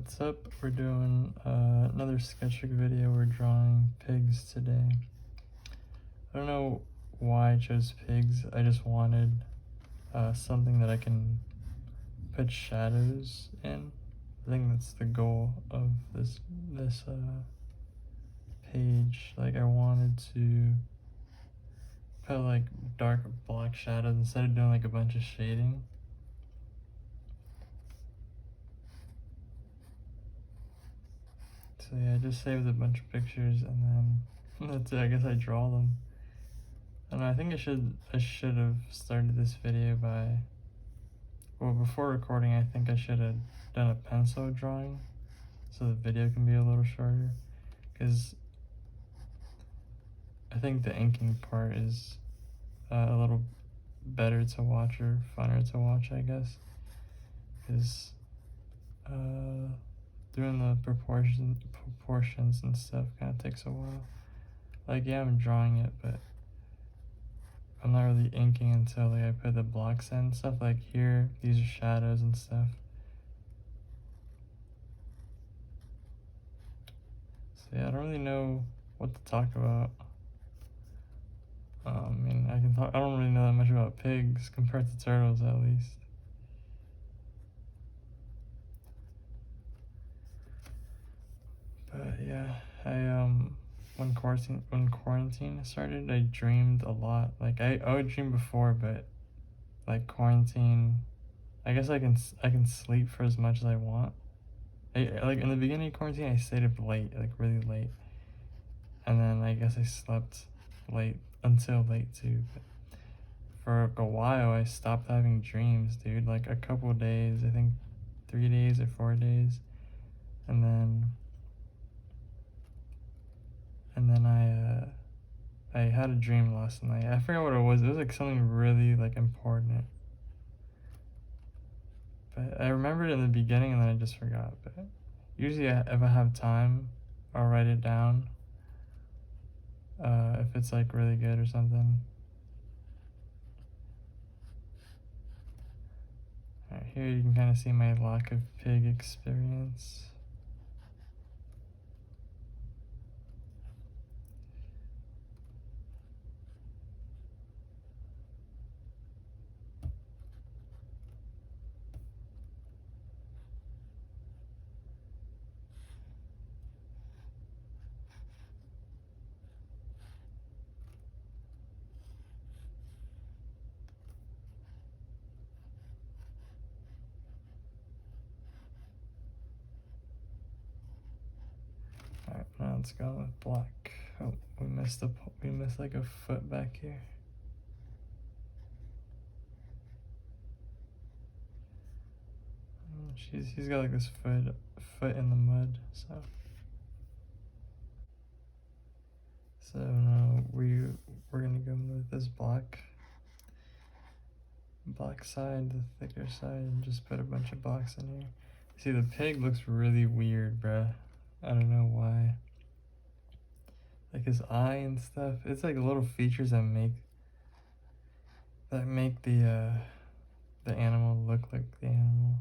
What's up? We're doing another Sketchbook video. We're drawing pigs today. I don't know why I chose pigs. I just wanted something that I can put shadows in. I think that's the goal of this page. Like, I wanted to put like dark black shadows instead of doing like a bunch of shading. So yeah, I just saved a bunch of pictures and then that's it. I guess I draw them. I don't know, I think I should have started this video by, well, before recording I think I should have done a pencil drawing so the video can be a little shorter, because I think the inking part is a little better to watch, or funner to watch, I guess, because doing the proportions and stuff kind of takes a while. Like, yeah, I'm drawing it, but I'm not really inking until like I put the blocks in. Stuff like here, these are shadows and stuff. So yeah, I don't really know what to talk about. I mean, I don't really know that much about pigs compared to turtles, at least. But yeah, when quarantine started, I dreamed a lot. Like, I would dream before, but like quarantine, I guess I can sleep for as much as I want. Like in the beginning of quarantine, I stayed up late, like really late, and then I guess I slept late until late too. But for a while, I stopped having dreams, dude. Like a couple of days, I think 3 days or 4 days, and then I had a dream last night. I forgot what it was. It was like something really like important. But I remembered it in the beginning and then I just forgot. But usually, if I have time, I'll write it down. If it's like really good or something. Alright, here you can kind of see my lack of pig experience. Alright, now let's go with black. Oh, we missed like a foot back here. He's got like this foot in the mud, so now we're gonna go with this black side, the thicker side, and just put a bunch of blocks in here. See, the pig looks really weird, bruh. I don't know why. Like his eye and stuff, it's like little features that make the animal look like the animal.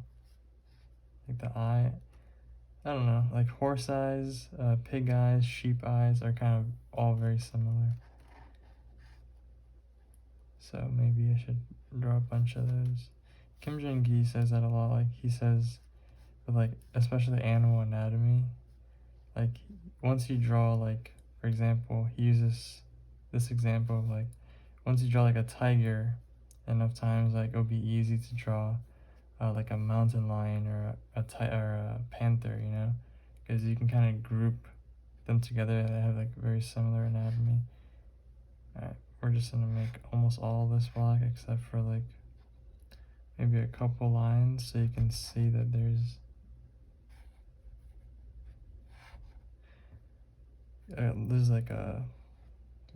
Like the eye, I don't know, like horse eyes, pig eyes, sheep eyes are kind of all very similar. So maybe I should draw a bunch of those. Kim Jong-gi says that a lot. Like, he says, with like, especially animal anatomy, like once you draw, like, for example, he uses this example of like, once you draw like a tiger enough times, like it'll be easy to draw like a mountain lion or a panther, you know, because you can kind of group them together. They have like very similar anatomy. Alright, we're just gonna make almost all this black except for like maybe a couple lines, so you can see that there's like a,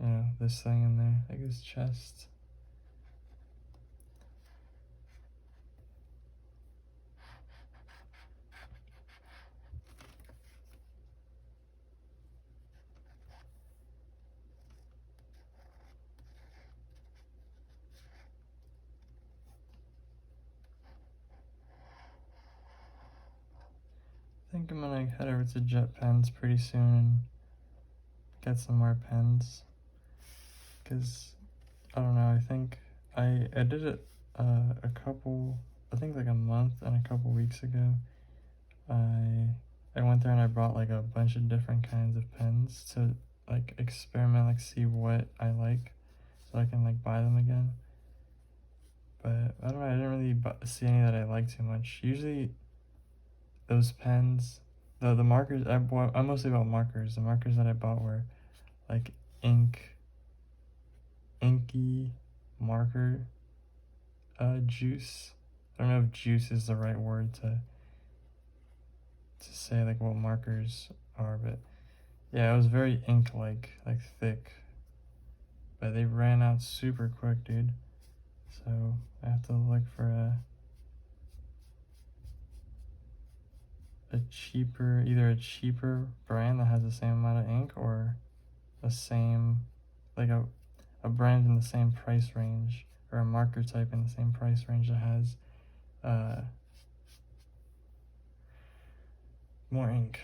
you know, this thing in there, like his chest. think I'm gonna head over to Jet Pens pretty soon and get some more pens, because I don't know, I think I did it a couple, I think like a month and a couple weeks ago. I went there and I brought like a bunch of different kinds of pens to like experiment, like see what I like, so I can like buy them again. But I don't know, I didn't really see any that I liked too much. Usually those pens, the markers, I mostly bought markers. The markers that I bought were like inky marker juice. I don't know if juice is the right word to say like what markers are, but yeah, it was very ink like thick. But they ran out super quick, dude. So I have to look for either a cheaper brand that has the same amount of ink, or the same, like a brand in the same price range, or a marker type in the same price range that has more ink.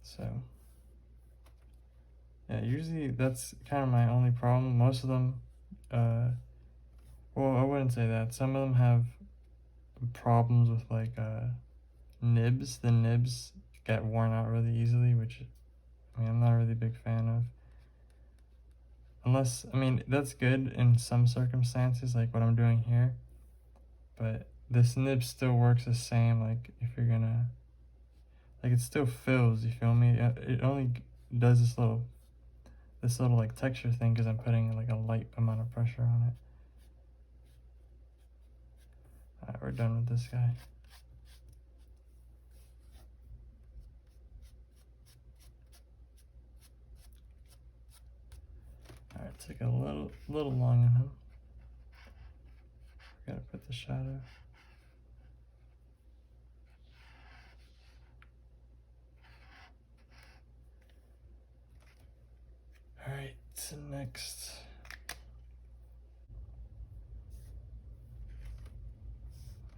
So yeah, usually that's kind of my only problem. Most of them, well, I wouldn't say that. Some of them have problems with like nibs. The nibs get worn out really easily, which I mean I'm not a really big fan of. Unless, I mean, that's good in some circumstances, like what I'm doing here. But this nib still works the same, like if you're gonna, like it still fills, you feel me? It only does this little like texture thing because I'm putting like a light amount of pressure on it. Alright, we're done with this guy. Alright, took a little long on him. Gotta put the shadow. Alright, so next.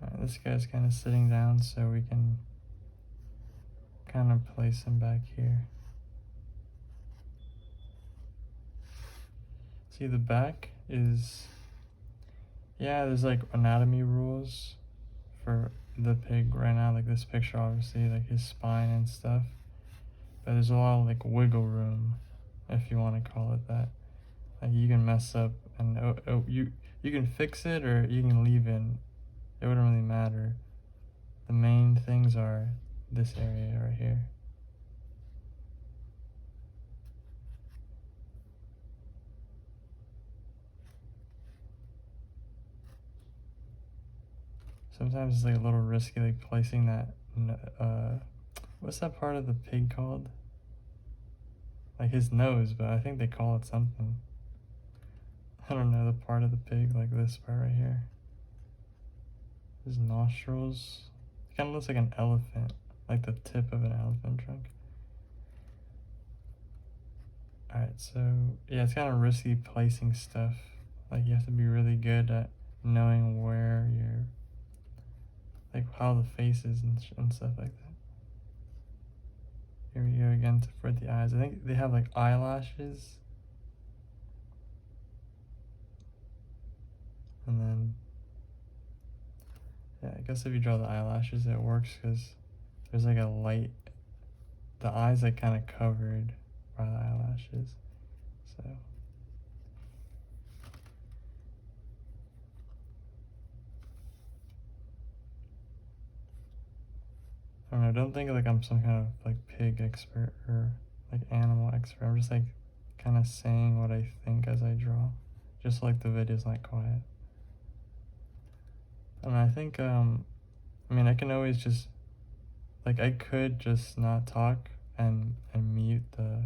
Alright, this guy's kind of sitting down, so we can kind of place him back here. See, the back is, yeah, there's like anatomy rules for the pig right now, like this picture, obviously, like his spine and stuff. But there's a lot of like wiggle room, if you want to call it that. Like you can mess up, and you can fix it or you can leave it. It wouldn't really matter. The main things are this area right here. Sometimes it's like a little risky, like placing that, what's that part of the pig called? Like his nose, but I think they call it something. I don't know, the part of the pig, like this part right here. His nostrils. It kind of looks like an elephant, like the tip of an elephant trunk. Alright, so yeah, it's kind of risky placing stuff. Like you have to be really good at knowing where you're, like how the face is and stuff like that. Here we go again for the eyes. I think they have like eyelashes. And then, yeah, I guess if you draw the eyelashes, it works because there's like a light, the eyes like kind of covered by the eyelashes. So I don't know, don't think like I'm some kind of like pig expert or like animal expert. I'm just like kind of saying what I think as I draw, just like the video's not quiet. And I think I mean, I can always just, like I could just not talk and mute the,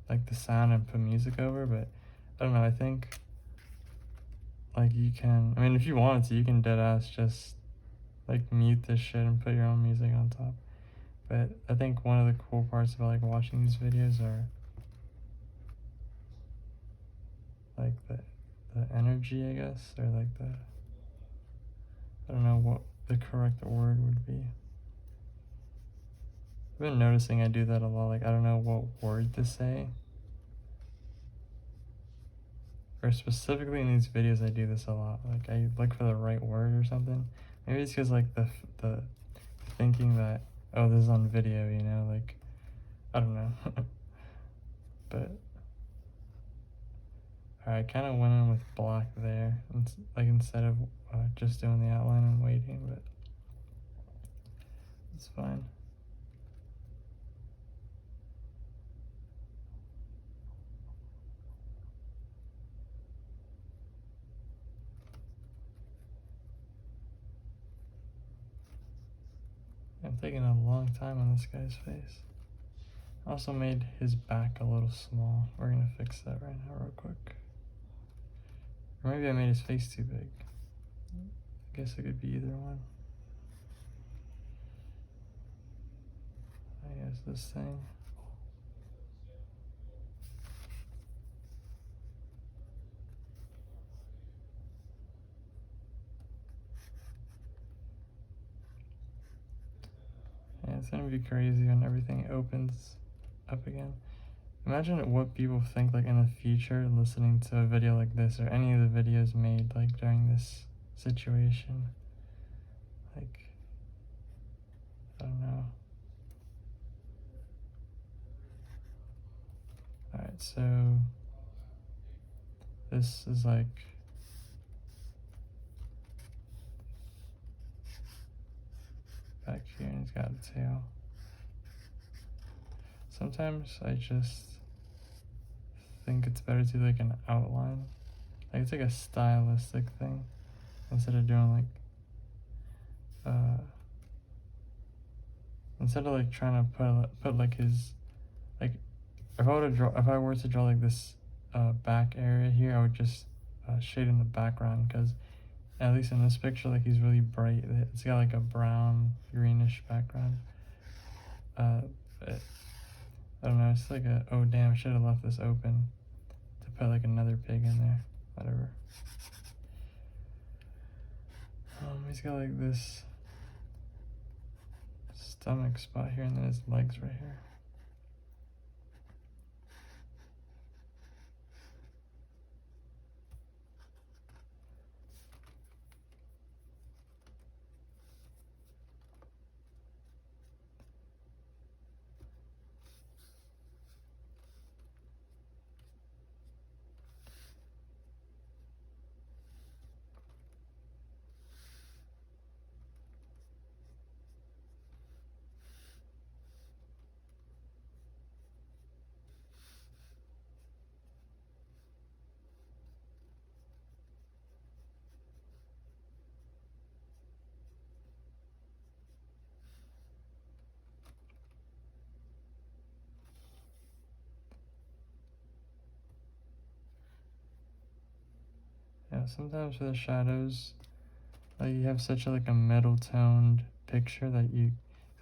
like the sound and put music over, but I don't know, I think like you can, I mean, if you wanted to, you can dead ass just like mute this shit and put your own music on top. But I think one of the cool parts about like watching these videos are like the energy, I guess, or like the, I don't know what the correct word would be. I've been noticing I do that a lot. Like, I don't know what word to say. Or specifically in these videos, I do this a lot. Like, I look for the right word or something. Maybe it's because, like, the thinking that, oh, this is on video, you know? Like, I don't know. But, alright, I kind of went in with black there. Like, instead of just doing the outline and waiting, but it's fine. I'm taking a long time on this guy's face. I also made his back a little small. We're gonna fix that right now real quick. Or maybe I made his face too big. I guess it could be either one. I guess this thing. Yeah, it's gonna be crazy when everything opens up again. Imagine what people think like in the future listening to a video like this or any of the videos made like during this situation. Like, I don't know. Alright, so this is like back here and he's got a tail. Sometimes I just think it's better to do like an outline. Like it's like a stylistic thing instead of doing like instead of like trying to put like his like if I were to draw like this back area here, I would just shade in the background because at least in this picture like he's really bright. It's got like a brown greenish background. But I don't know, it's like a, oh damn, I should have left this open to put like another pig in there. Whatever. He's got like this stomach spot here and then his legs right here. Yeah, sometimes for the shadows, like you have such a, like a metal toned picture that you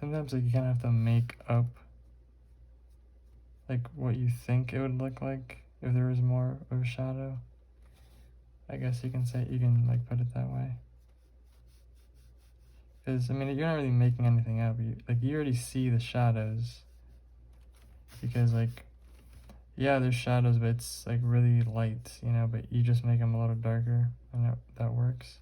sometimes like you kind of have to make up like what you think it would look like if there was more of a shadow. I guess you can say, you can like put it that way. Because I mean you're not really making anything up. You already see the shadows. Because like yeah, there's shadows, but it's like really light, you know, but you just make them a little darker and that works.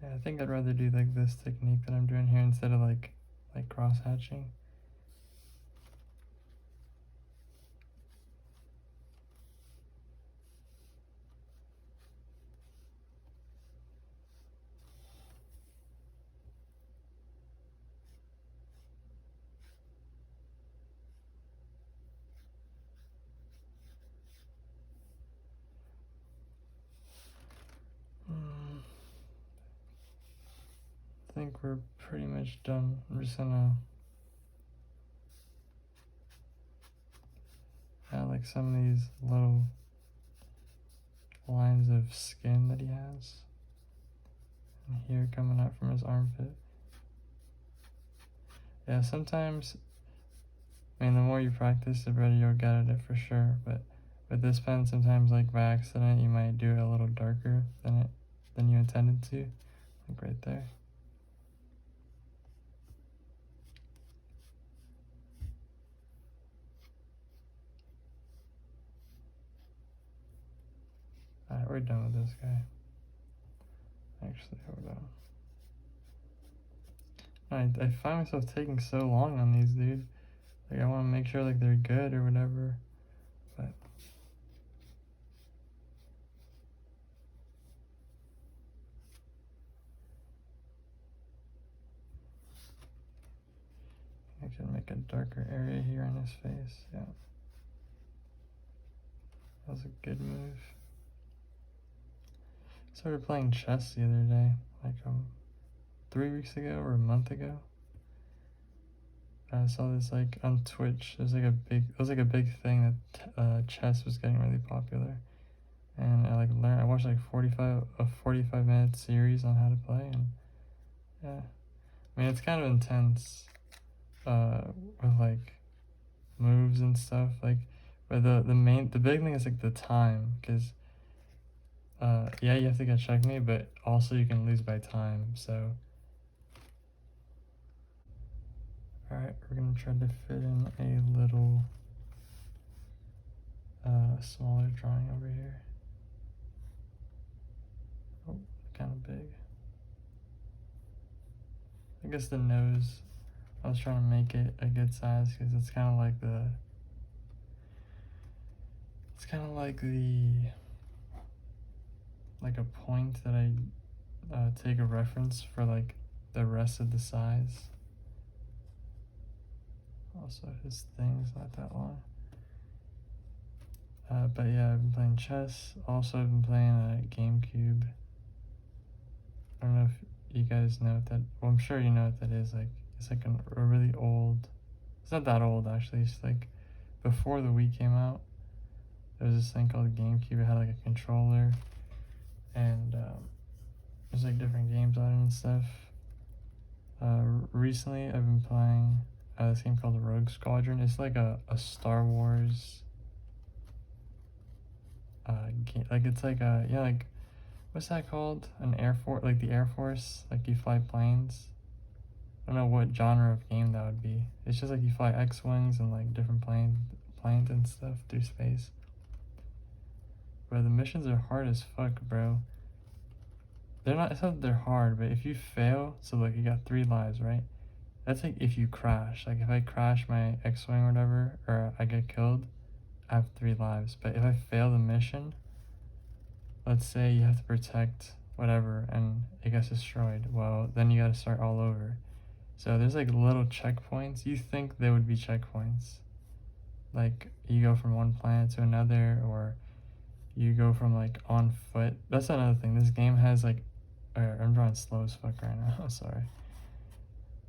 Yeah, I think I'd rather do like this technique that I'm doing here instead of like cross hatching. I think we're pretty much done. I'm just gonna add like some of these little lines of skin that he has. And here coming out from his armpit. Yeah, sometimes, I mean, the more you practice, the better you'll get at it for sure. But with this pen, sometimes, like by accident, you might do it a little darker than you intended to, like right there. Alright, we're done with this guy. Actually, hold on. I find myself taking so long on these, dude. Like, I want to make sure like they're good or whatever, but I can make a darker area here on his face. Yeah, that was a good move. Started playing chess the other day, like 3 weeks ago or a month ago. I saw this like on Twitch. It was like a big thing that chess was getting really popular, and I like learned. I watched like 45-minute series on how to play, and yeah, I mean it's kind of intense, with like moves and stuff. Like, but the big thing is like the time, because yeah, you have to get checkmate, but also you can lose by time. So alright, we're gonna try to fit in a little smaller drawing over here. Oh, kind of big. I guess the nose, I was trying to make it a good size because it's kind of like the like a point that I take a reference for like the rest of the size. Also, his thing's not that long. But yeah, I've been playing chess. Also, I've been playing GameCube. I don't know if you guys know what that. Well, I'm sure you know what that is. Like, it's like a really old. It's not that old actually. It's like before the Wii came out. There was this thing called GameCube. It had like a controller, and there's like different games on it and stuff. Recently, I've been playing this game called Rogue Squadron. It's like a Star Wars game. Like, it's like a, yeah, like, what's that called? An Air Force, like the Air Force, like you fly planes. I don't know what genre of game that would be. It's just like you fly X-Wings and like different planes and stuff through space. Bro, the missions are hard as fuck, bro. They're not, it's not that they're hard, but if you fail, so like you got 3 lives, right? That's like if you crash. Like if I crash my X-Wing or whatever, or I get killed, I have 3 lives. But if I fail the mission, let's say you have to protect whatever and it gets destroyed, well, then you gotta start all over. So there's like little checkpoints. You think they would be checkpoints. Like you go from one planet to another, or you go from like on foot. That's another thing. This game has like, I'm drawing slow as fuck right now. Sorry.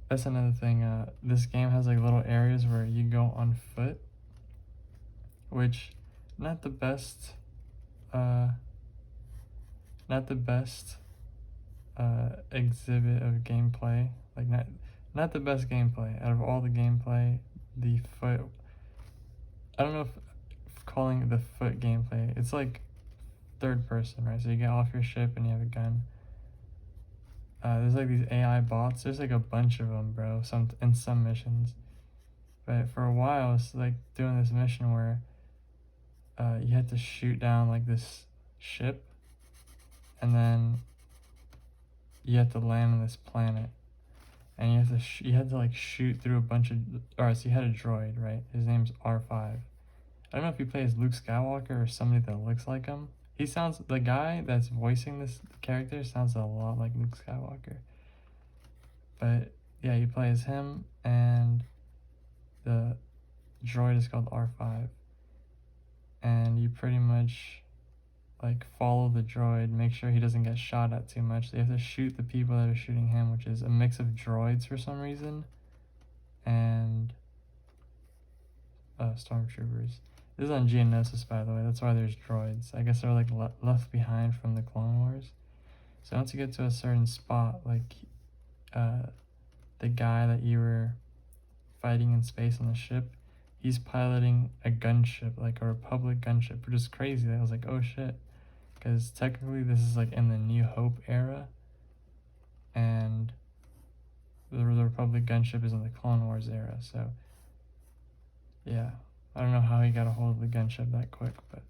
That's another thing. This game has like little areas where you go on foot, which not the best. Not the best exhibit of gameplay. Like not the best gameplay out of all the gameplay. The foot. I don't know if calling it the foot gameplay. It's like third person, right? So you get off your ship and you have a gun. There's like these AI bots. There's like a bunch of them, bro. In some missions, but for a while it's like doing this mission where you had to shoot down like this ship, and then you had to land on this planet, and you had to like shoot through a bunch of. Alright, so you had a droid, right? His name's R5. I don't know if you play as Luke Skywalker or somebody that looks like him. The guy that's voicing this character sounds a lot like Luke Skywalker. But yeah, you play as him, and the droid is called R5. And you pretty much like follow the droid, make sure he doesn't get shot at too much. So you have to shoot the people that are shooting him, which is a mix of droids for some reason, and stormtroopers. This is on Geonosis, by the way. That's why there's droids. I guess they're like left behind from the Clone Wars. So once you get to a certain spot, like the guy that you were fighting in space on the ship, he's piloting a gunship, like a Republic gunship, which is crazy. I was like, oh shit, because technically this is like in the New Hope era, and the Republic gunship is in the Clone Wars era. So yeah, I don't know how he got a hold of the gunship that quick, but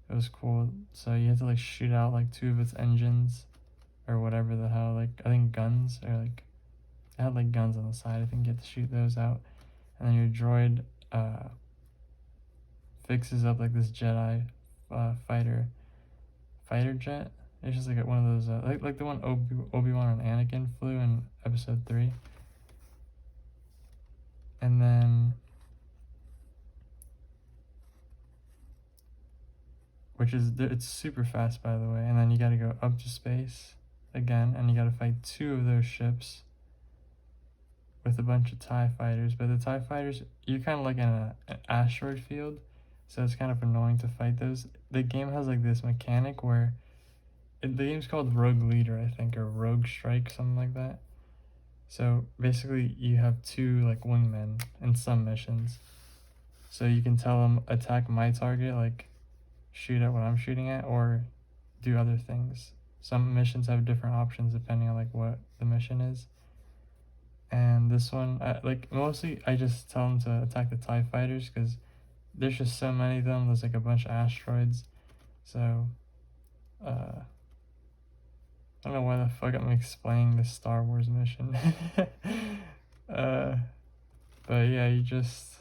it was cool. So you had to like shoot out like 2 of its engines or whatever the hell, like I think guns, or like it had like guns on the side. I think you had to shoot those out, and then your droid fixes up like this Jedi fighter jet. It's just like one of those like the one Obi-Wan and Anakin flew in Episode 3. And then, which is, it's super fast, by the way. And then you got to go up to space again, and you got to fight 2 of those ships with a bunch of TIE fighters. But the TIE fighters, you're kind of like in an asteroid field, so it's kind of annoying to fight those. The game has like this mechanic where the game's called Rogue Leader, I think, or Rogue Strike, something like that. So basically you have 2 like wingmen in some missions, so you can tell them attack my target, like shoot at what I'm shooting at, or do other things. Some missions have different options depending on like what the mission is. And this one, mostly I just tell them to attack the TIE fighters because there's just so many of them. There's like a bunch of asteroids, so I don't know why the fuck I'm explaining this Star Wars mission. But yeah, you just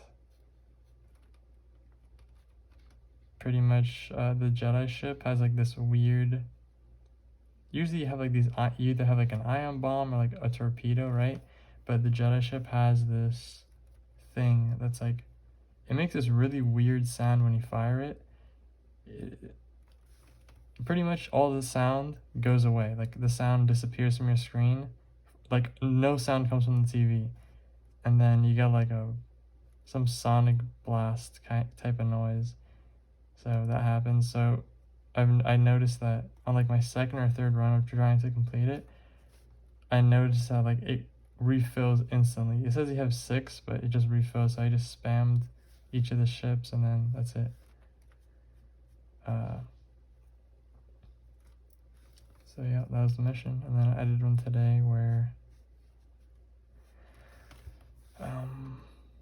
pretty much the Jedi ship has like this weird. Usually you have like these. You either have like an ion bomb or like a torpedo, right? But the Jedi ship has this thing that's like, it makes this really weird sound when you fire it. Pretty much all the sound goes away. Like the sound disappears from your screen. Like no sound comes from the TV, and then you get like some sonic blast type of noise. So that happens. So I noticed that on like my second or third run of trying to complete it, I noticed that like it refills instantly. It says you have 6, but it just refills. So I just spammed each of the ships, and then that's it. So yeah, that was the mission. And then I did one today where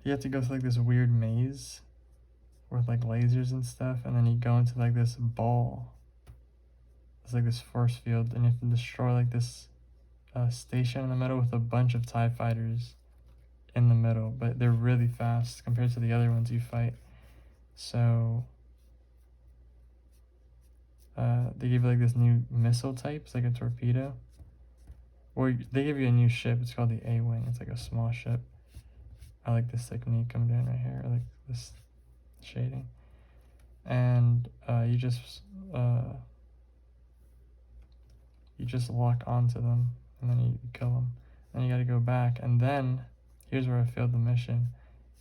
you have to go through like this weird maze with like lasers and stuff, and then you go into like this ball. It's like this force field, and you have to destroy like this station in the middle with a bunch of TIE fighters in the middle, but they're really fast compared to the other ones you fight. So they give you like this new missile type. It's like a torpedo, or they give you a new ship. It's called the A-Wing. It's like a small ship. I like this technique I'm doing right here. I like this shading. And you just lock onto them, and then you kill them. Then you gotta go back, and then here's where I failed the mission.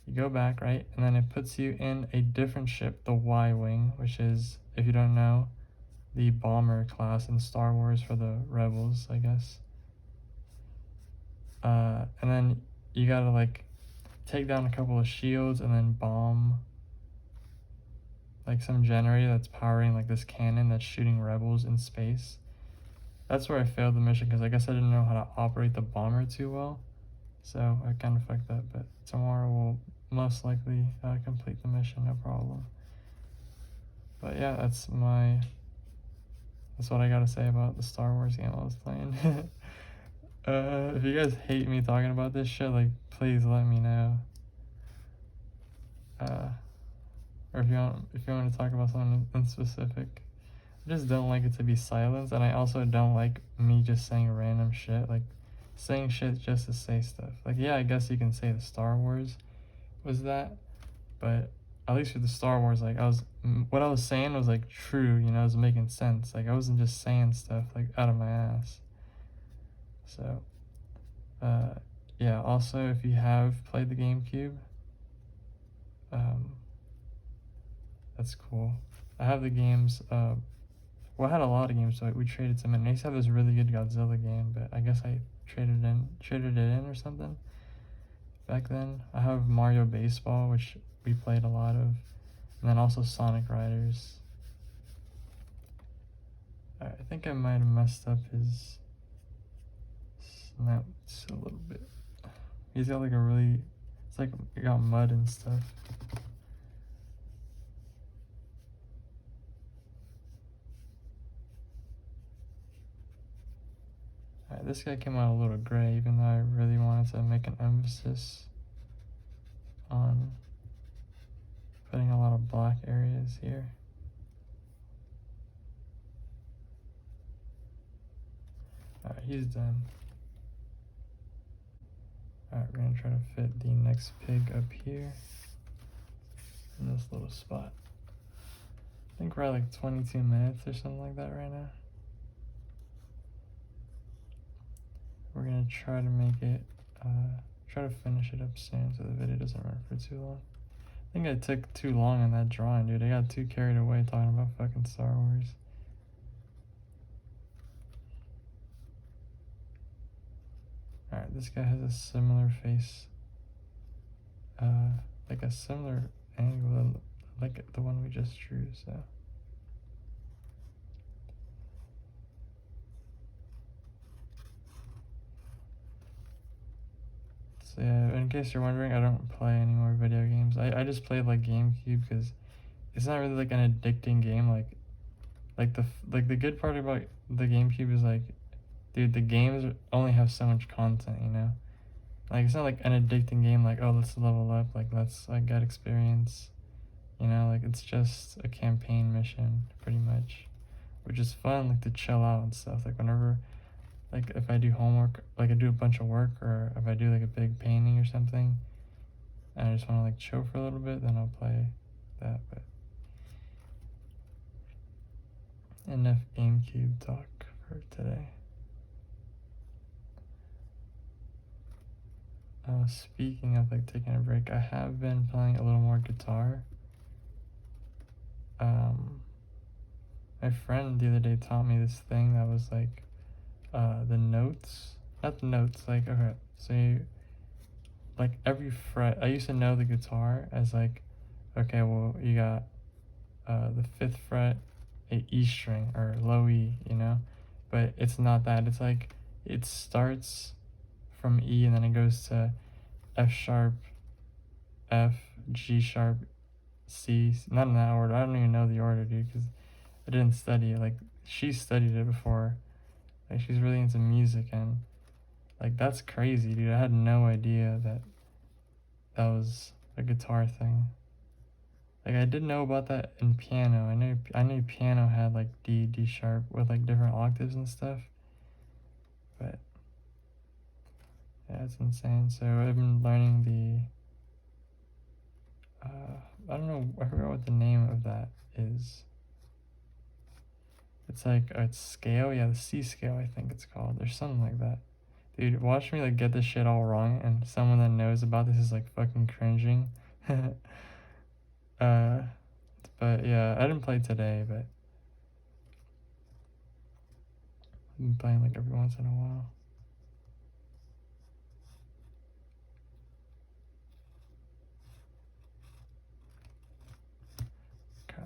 You go back, right, and then it puts you in a different ship, the Y-Wing, which is, if you don't know, the bomber class in Star Wars for the Rebels, I guess. And then you gotta like take down a couple of shields and then bomb like some generator that's powering like this cannon that's shooting rebels in space. That's where I failed the mission because I guess I didn't know how to operate the bomber too well. So I kind of fucked up, but tomorrow we'll most likely complete the mission, no problem. But yeah, that's what I gotta say about the Star Wars game I was playing. If you guys hate me talking about this shit, like, please let me know. Or if you want to talk about something in specific. I just don't like it to be silenced, and I also don't like me just saying random shit, like saying shit just to say stuff. Like, yeah, I guess you can say the Star Wars was that, but at least with the Star Wars, like what I was saying was like true, you know, it was making sense. Like I wasn't just saying stuff like out of my ass. So, yeah. Also, if you have played the GameCube, that's cool. I have the games. Well, I had a lot of games, so we traded some in. I used to have this really good Godzilla game, but I guess I traded it in or something. back then. I have Mario Baseball, which we played a lot of, and then also Sonic Riders. Alright, I think I might have messed up his snouts a little bit. He's got like a really, it's like he got mud and stuff. Alright, this guy came out a little gray, even though I really wanted to make an emphasis on putting a lot of black areas here. Alright, he's done. Alright, we're gonna try to fit the next pig up here in this little spot. I think we're at like 22 minutes or something like that right now. We're gonna try to make it, try to finish it up soon so the video doesn't run for too long. I think I took too long on that drawing, dude. I got too carried away talking about fucking Star Wars. Alright, this guy has a similar face, like a similar angle like the one we just drew, so. So yeah, in case you're wondering, I don't play any more video games. I just played like GameCube because it's not really like an addicting game. Like the good part about the GameCube is like, dude, the games only have so much content, you know? Like, it's not like an addicting game like, oh, let's level up, like, let's like get experience, you know? Like, it's just a campaign mission, pretty much, which is fun, like, to chill out and stuff. Like, whenever, like, if I do homework, like, I do a bunch of work, or if I do, like, a big painting or something, and I just want to, like, chill for a little bit, then I'll play that, but enough GameCube talk for today. Speaking of like taking a break, I have been playing a little more guitar. My friend the other day taught me this thing that was like the notes, not the notes, like, okay, so you, like every fret, I used to know the guitar as like, okay, well, you got the 5th fret, a E string or low E, you know, but it's not that. It's like it starts from E and then it goes to F sharp, F, G sharp, C, not in that order. I don't even know the order, dude, because I didn't study it. Like, she studied it before. Like, she's really into music, and like, that's crazy, dude. I had no idea that that was a guitar thing. Like, I did know about that in piano. I knew piano had like D, D sharp with like different octaves and stuff. But yeah, it's insane. So I've been learning the I don't know, I forgot what the name of that is. It's like, it's scale, yeah, the C scale, I think it's called, or something like that. Dude, watch me like get this shit all wrong, and someone that knows about this is like fucking cringing. But yeah, I didn't play today, but I've been playing like every once in a while. Okay.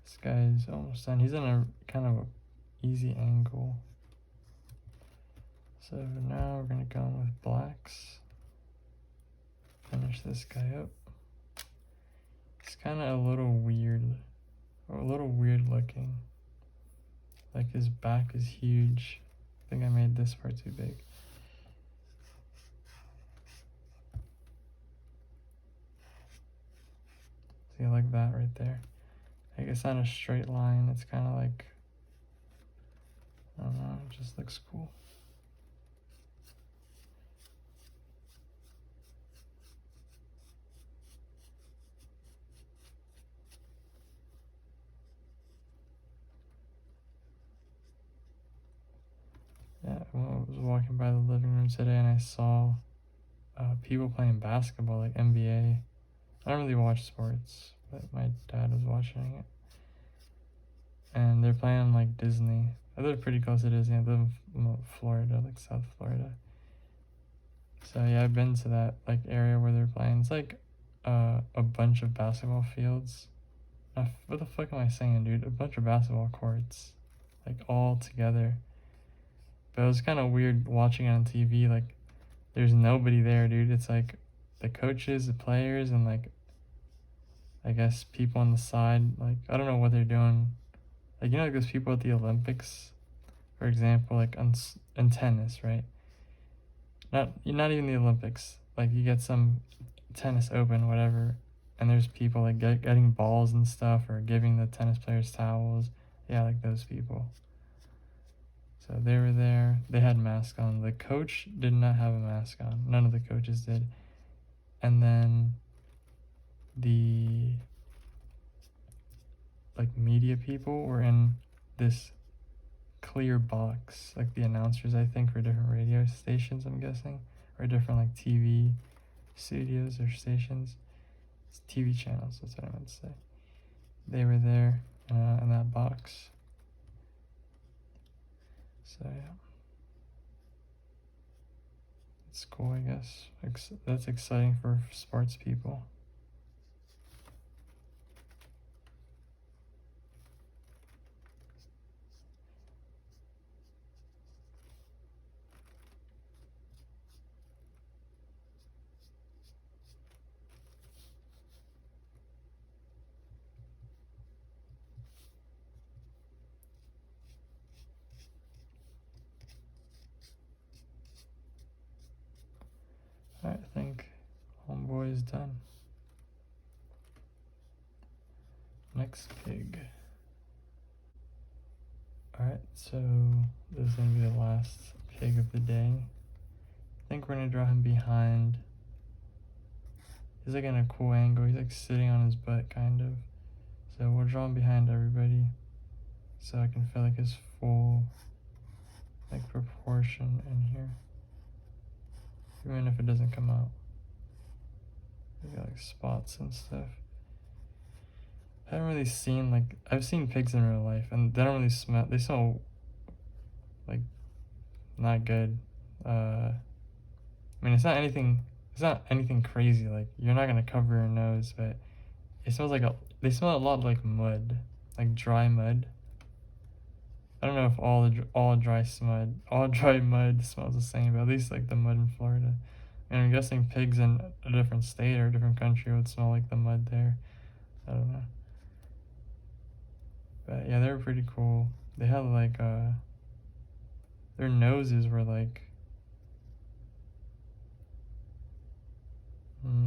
This guy's almost done. He's in a kind of a easy angle. So now we're gonna go in with blacks. Finish this guy up. It's kind of a little weird looking. Like, his back is huge. I think I made this part too big. See, like that right there. Like, it's not a straight line. It's kind of like, I don't know, it just looks cool. Yeah, I was walking by the living room today and I saw people playing basketball, like NBA. I don't really watch sports, but my dad was watching it. And they're playing like Disney. I live pretty close to Disney. I live in Florida, like South Florida. So yeah, I've been to that like area where they're playing. It's like a bunch of basketball fields. What the fuck am I saying, dude? A bunch of basketball courts, like all together. But it was kind of weird watching it on TV. Like, there's nobody there, dude. It's like the coaches, the players, and like I guess people on the side. Like, I don't know what they're doing. Like, like those people at the Olympics, for example, like in tennis, right? Not even the Olympics. Like, you get some tennis open, whatever, and there's people like getting balls and stuff, or giving the tennis players towels. Yeah, like those people. So they were there. They had masks on. The coach did not have a mask on. None of the coaches did. And then the like media people were in this clear box, like the announcers, I think, for different radio stations, I'm guessing, or different like TV studios or stations. It's TV channels, that's what I meant to say. They were there in that box. So yeah, it's cool, I guess. That's exciting for sports people. Alright, I think homeboy is done. Next pig. Alright, so this is gonna be the last pig of the day. I think we're gonna draw him behind. He's like in a cool angle. He's like sitting on his butt, kind of. So we'll draw him behind everybody, so I can feel like his full like proportion in here, even if it doesn't come out. We got like spots and stuff. I haven't really seen like I've seen pigs in real life, and they don't really smell. They smell like not good. I mean, it's not anything. It's not anything crazy. Like, you're not gonna cover your nose, but it smells like they smell a lot like mud, like dry mud. I don't know if all dry mud smells the same, but at least like the mud in Florida. And I'm guessing pigs in a different state or a different country would smell like the mud there. I don't know. But yeah, they were pretty cool. They had like their noses were like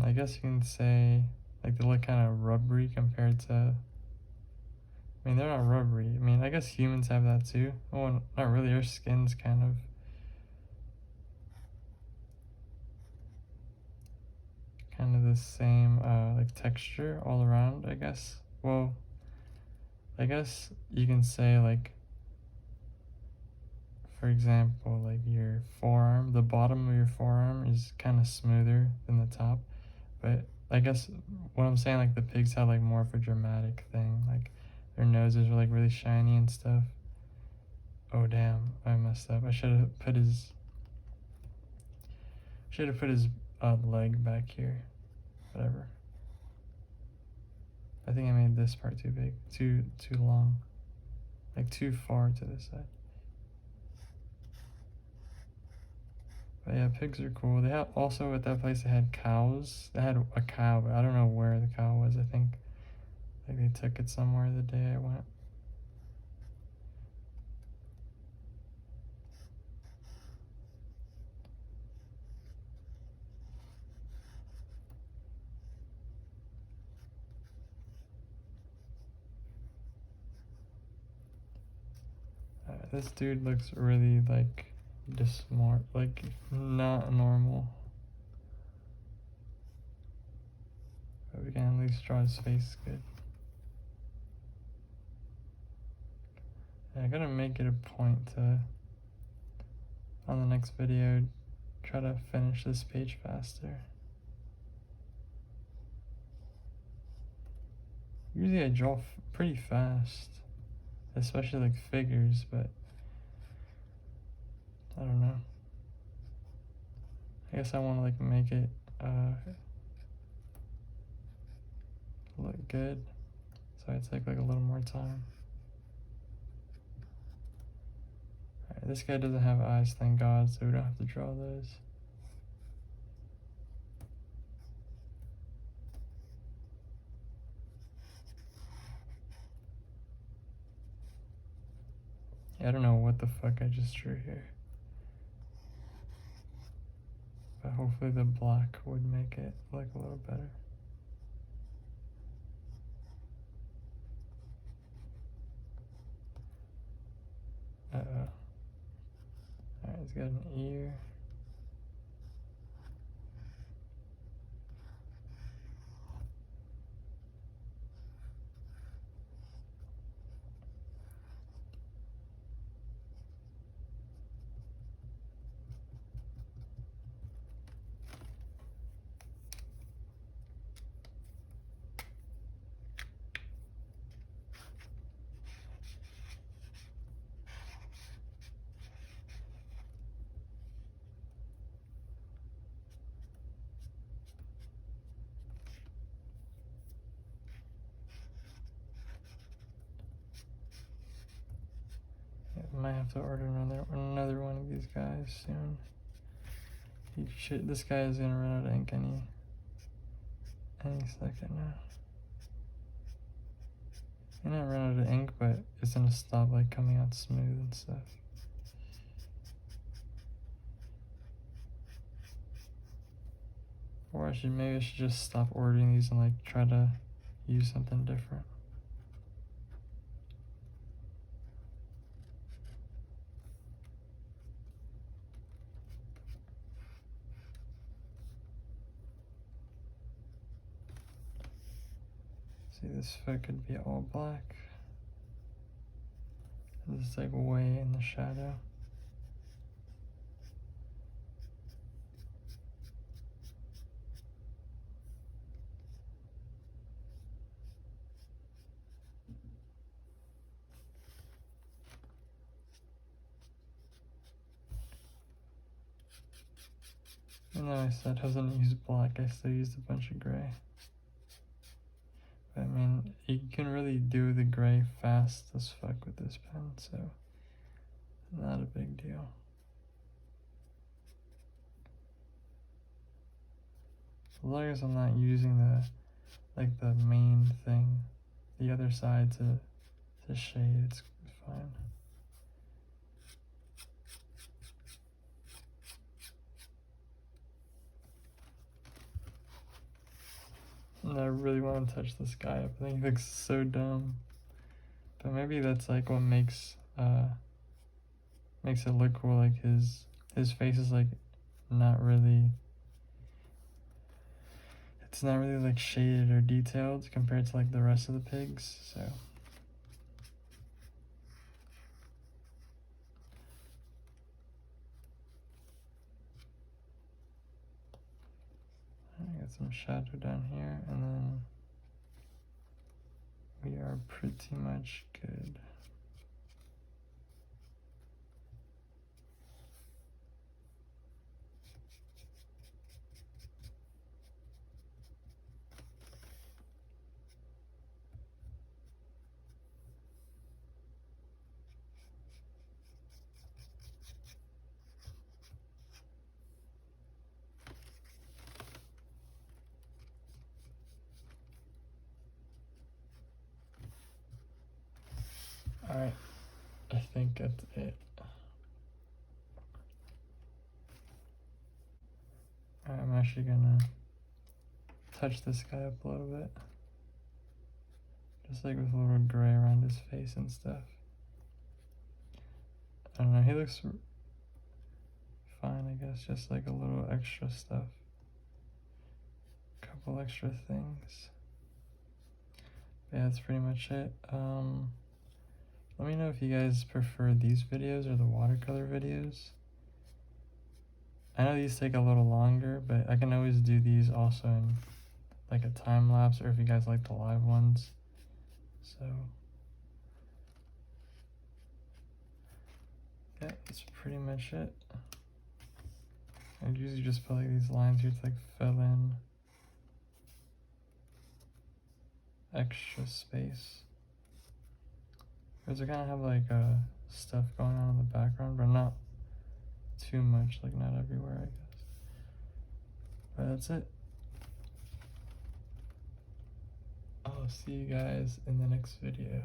I guess you can say like they look kind of rubbery compared to. I mean, they're not rubbery. I mean, I guess humans have that too. Oh, not really. Our skin's kind of the same like texture all around, I guess. Well, I guess you can say like, for example, like your forearm, the bottom of your forearm is kind of smoother than the top. But I guess what I'm saying, like the pigs have like more of a dramatic thing. Like their noses are like really shiny and stuff. Oh damn, I messed up. I should have put his leg back here. Whatever. I think I made this part too big, too long, like too far to this side. But yeah, pigs are cool. They have also at that place they had cows. They had a cow, but I don't know where the cow was. I think like they took it somewhere the day I went. This dude looks really like just smart, like not normal. But we can at least draw his face good. Yeah, I gotta make it a point to, on the next video, try to finish this page faster. Usually I draw pretty fast, especially like figures, but I don't know. I guess I want to like make it look good, so I take like a little more time. Alright, this guy doesn't have eyes, thank God, so we don't have to draw those. Yeah, I don't know what the fuck I just drew here, but hopefully the black would make it look a little better. Uh-oh. Alright, he's got an ear. I might have to order another one of these guys soon. This guy is gonna run out of ink any second now. He might run out of ink, but it's gonna stop like coming out smooth and stuff. Or maybe I should just stop ordering these and like try to use something different. See, this foot could be all black. This is like way in the shadow. Even though I said I wasn't use black, I still used a bunch of gray. But I mean, you can really do the gray fast as fuck with this pen, so not a big deal. As long as I'm not using the main thing, the other side to shade, it's fine. And I really want to touch this guy up. I think he looks so dumb. But maybe that's like what makes it look cool. Like his face is like not really, it's not really like shaded or detailed compared to like the rest of the pigs, so. I got some shadow down here, and then we are pretty much good. Alright, I think that's it. Alright, I'm actually gonna touch this guy up a little bit. Just like with a little gray around his face and stuff. I don't know, he looks fine, I guess, just like a little extra stuff. Couple extra things. But yeah, that's pretty much it. Let me know if you guys prefer these videos or the watercolor videos. I know these take a little longer, but I can always do these also in like a time lapse, or if you guys like the live ones. So yeah, that's pretty much it. I usually just put like these lines here to like fill in extra space. Because I kind of have like stuff going on in the background, but not too much, like not everywhere, I guess. But that's it. I'll see you guys in the next video.